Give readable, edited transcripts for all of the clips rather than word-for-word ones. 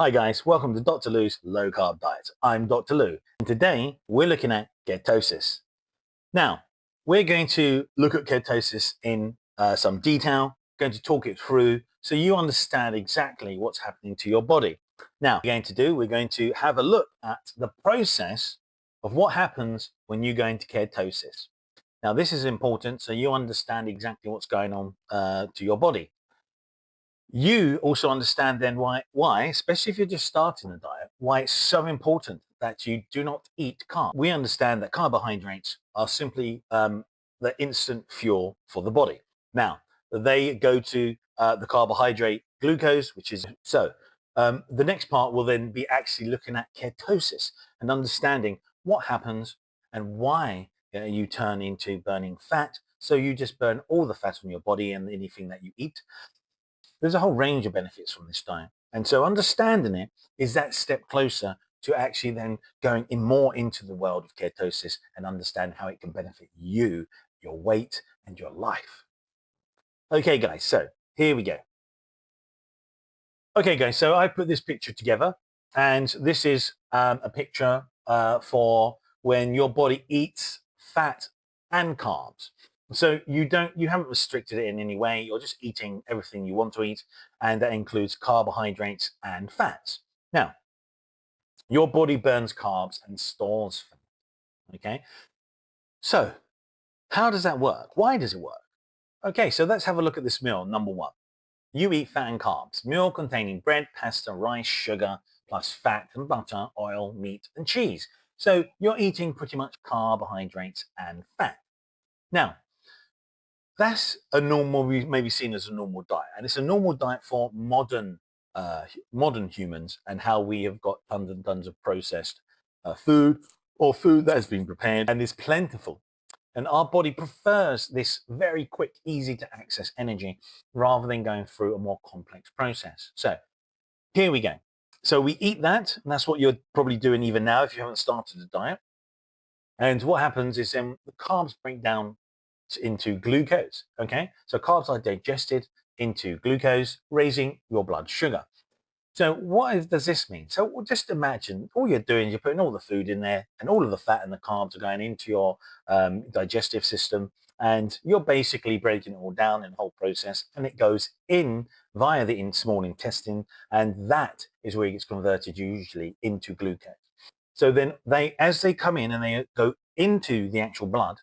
Hi guys, welcome to Dr. Lou's Low Carb Diet. I'm Dr. Lou, and today we're looking at ketosis. Now, we're going to look at ketosis in some detail, going to talk it through so you understand exactly what's happening to your body. Now, we're going to have a look at the process of what happens when you go into ketosis. Now, this is important so you understand exactly what's going on to your body. You also understand then why, especially if you're just starting a diet, why it's so important that you do not eat carbs. We understand that carbohydrates are simply the instant fuel for the body. Now, they go to the carbohydrate glucose, which is so. The next part will then be actually looking at ketosis and understanding what happens and why you turn into burning fat. So you just burn all the fat on your body and anything that you eat. There's a whole range of benefits from this diet. And so understanding it is that step closer to actually then going in more into the world of ketosis and understand how it can benefit you, your weight, and your life. Okay, guys, so here we go. Okay, guys, so I put this picture together, and this is a picture for when your body eats fat and carbs. So you haven't restricted it in any way. You're just eating everything you want to eat, and that includes carbohydrates and fats. Now, your body burns carbs and stores fat. Okay, so how does that work? Why does it work? Okay, so let's have a look at this meal. Number one, you eat fat and carbs. Meal containing bread, pasta, rice, sugar, plus fat and butter, oil, meat, and cheese. So you're eating pretty much carbohydrates and fat. Now, that's a normal, maybe seen as a normal diet, and it's a normal diet for modern humans and how we have got tons and tons of processed food or food that has been prepared and is plentiful. And our body prefers this very quick, easy to access energy rather than going through a more complex process. So here we go. So we eat that, and that's what you're probably doing even now if you haven't started a diet. And what happens is then the carbs break down into glucose. Okay, so carbs are digested into glucose, raising your blood sugar. So does this mean? So just imagine all you're doing is you're putting all the food in there, and all of the fat and the carbs are going into your digestive system, and you're basically breaking it all down in the whole process, and it goes in via the small intestine, and that is where it gets converted usually into glucose. So then as they come in and they go into the actual blood,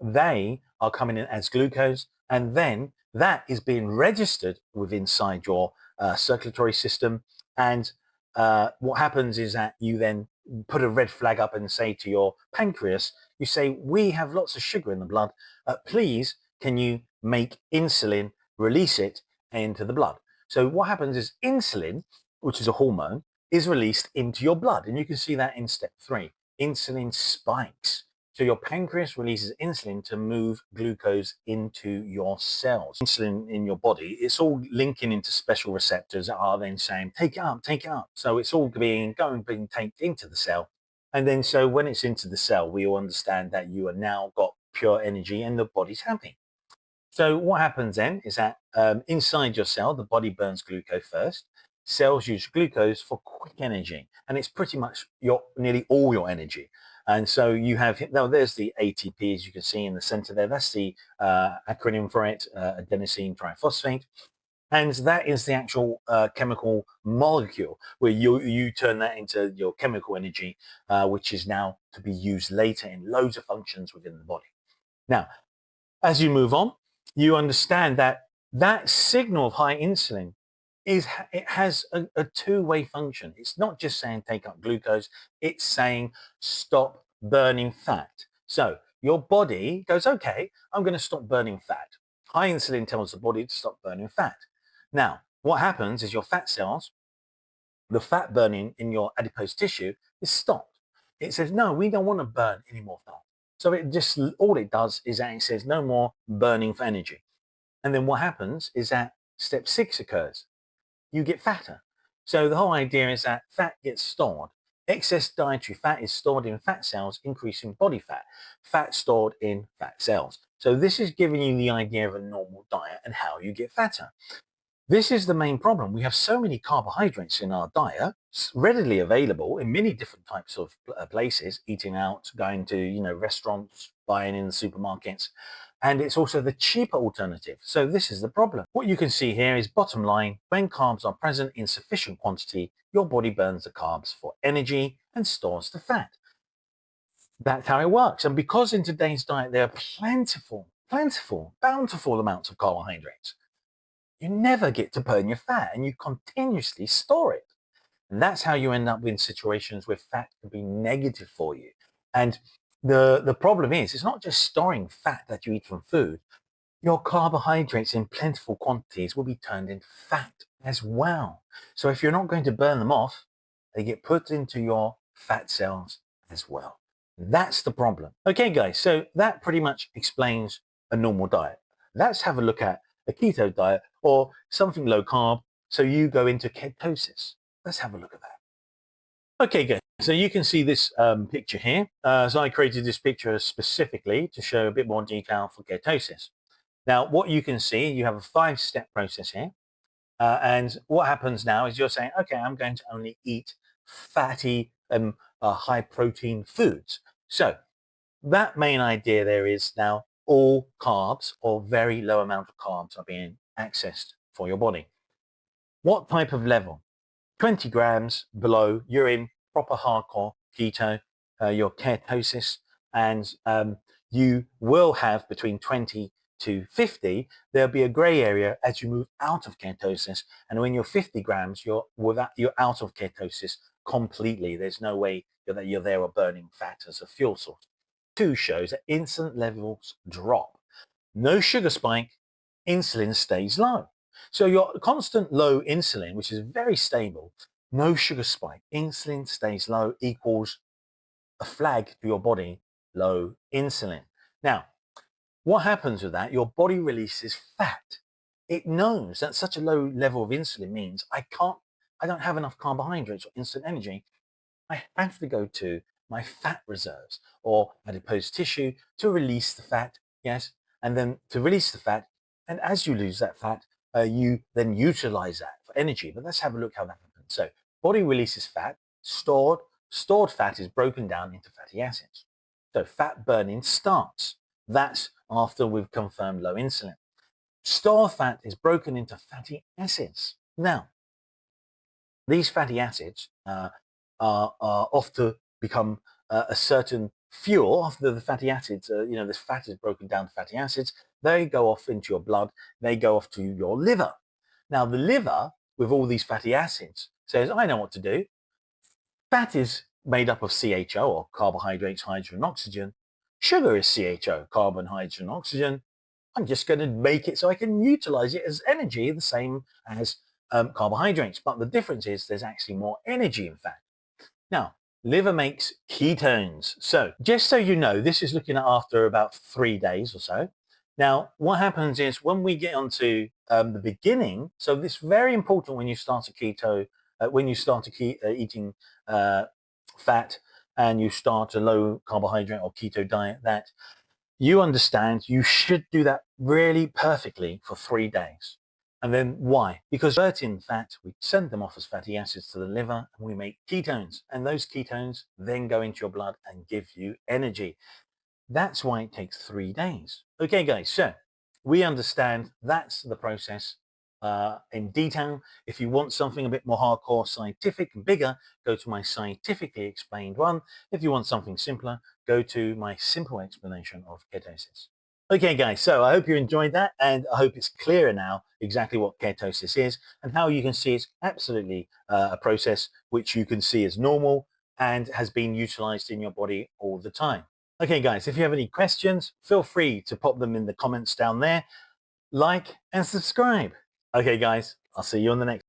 they are coming in as glucose, and then that is being registered inside your circulatory system. And what happens is that you then put a red flag up and say to your pancreas, you say, we have lots of sugar in the blood. Please, can you make insulin, release it into the blood? So what happens is insulin, which is a hormone, is released into your blood. And you can see that in step 3. Insulin spikes. So your pancreas releases insulin to move glucose into your cells. Insulin in your body, it's all linking into special receptors that are then saying, take it up, take it up. So it's all being taken into the cell. And then so when it's into the cell, we all understand that you are now got pure energy and the body's happy. So what happens then is that inside your cell, the body burns glucose first. Cells use glucose for quick energy, and it's pretty much nearly all your energy. And so you have, now there's the ATP, as you can see in the center there. That's the acronym for it, adenosine triphosphate. And that is the actual chemical molecule where you turn that into your chemical energy, which is now to be used later in loads of functions within the body. Now, as you move on, you understand that that signal of high insulin it has a two-way function. It's not just saying take up glucose, it's saying stop burning fat. So your body goes, okay, I'm going to stop burning fat. High insulin tells the body to stop burning fat. Now, what happens is your fat cells, the fat burning in your adipose tissue is stopped. It says, no, we don't want to burn any more fat. So it just, all it does is that it says no more burning for energy. And then what happens is that step 6 occurs. You get fatter. So the whole idea is that fat gets stored. Excess dietary fat is stored in fat cells, increasing body fat. Fat stored in fat cells. So this is giving you the idea of a normal diet and how you get fatter. This is the main problem. We have so many carbohydrates in our diet, readily available in many different types of places, eating out, going to, restaurants, buying in the supermarkets. And it's also the cheaper alternative. So this is the problem. What you can see here is bottom line, when carbs are present in sufficient quantity, your body burns the carbs for energy and stores the fat. That's how it works. And because in today's diet, there are plentiful, bountiful amounts of carbohydrates, you never get to burn your fat and you continuously store it. And that's how you end up in situations where fat can be negative for you. And the problem is, it's not just storing fat that you eat from food. Your carbohydrates in plentiful quantities will be turned into fat as well. So if you're not going to burn them off, they get put into your fat cells as well. That's the problem. Okay, guys, so that pretty much explains a normal diet. Let's have a look at a keto diet or something low carb. So you go into ketosis. Let's have a look at that. Okay, good. So you can see this picture here. So I created this picture specifically to show a bit more detail for ketosis. Now, what you can see, you have a 5-step process here. And what happens now is you're saying, okay, I'm going to only eat fatty and high protein foods. So that main idea there is now all carbs or very low amount of carbs are being accessed for your body. What type of level? 20 grams below, you're in proper hardcore keto, your ketosis, and you will have between 20 to 50, there'll be a gray area as you move out of ketosis. And when you're 50 grams, you're out of ketosis completely. There's no way that you're there or burning fat as a fuel source. 2 shows that insulin levels drop. No sugar spike, insulin stays low. So your constant low insulin, which is very stable, no sugar spike, insulin stays low equals a flag to your body, low insulin. Now, what happens with that? Your body releases fat. It knows that such a low level of insulin means I don't have enough carbohydrates or instant energy. I have to go to my fat reserves or adipose tissue to release the fat, yes, and then to release the fat. And as you lose that fat, you then utilize that for energy. But let's have a look how that happens. So body releases fat, stored fat is broken down into fatty acids. So fat burning starts. That's after we've confirmed low insulin. Stored fat is broken into fatty acids. Now, these fatty acids are off to become a certain fuel after the fatty acids, this fat is broken down to fatty acids. They go off into your blood. They go off to your liver. Now, the liver, with all these fatty acids, says, I know what to do. Fat is made up of CHO, or carbohydrates, hydrogen, oxygen. Sugar is CHO, carbon, hydrogen, oxygen. I'm just going to make it so I can utilize it as energy, the same as carbohydrates. But the difference is there's actually more energy in fat. Now, liver makes ketones. So just so you know, this is looking at after about 3 days or so. Now, what happens is when we get onto the beginning, so this is very important when you start a keto, when you start eating fat and you start a low carbohydrate or keto diet, that you understand you should do that really perfectly for 3 days. And then why? Because converting fat, we send them off as fatty acids to the liver and we make ketones. And those ketones then go into your blood and give you energy. That's why it takes 3 days. Okay, guys, so we understand that's the process in detail. If you want something a bit more hardcore, scientific, and bigger, go to my scientifically explained one. If you want something simpler, go to my simple explanation of ketosis. Okay, guys, so I hope you enjoyed that, and I hope it's clearer now exactly what ketosis is and how you can see it's absolutely a process which you can see as normal and has been utilized in your body all the time. Okay, guys, if you have any questions, feel free to pop them in the comments down there. Like and subscribe. Okay, guys, I'll see you on the next.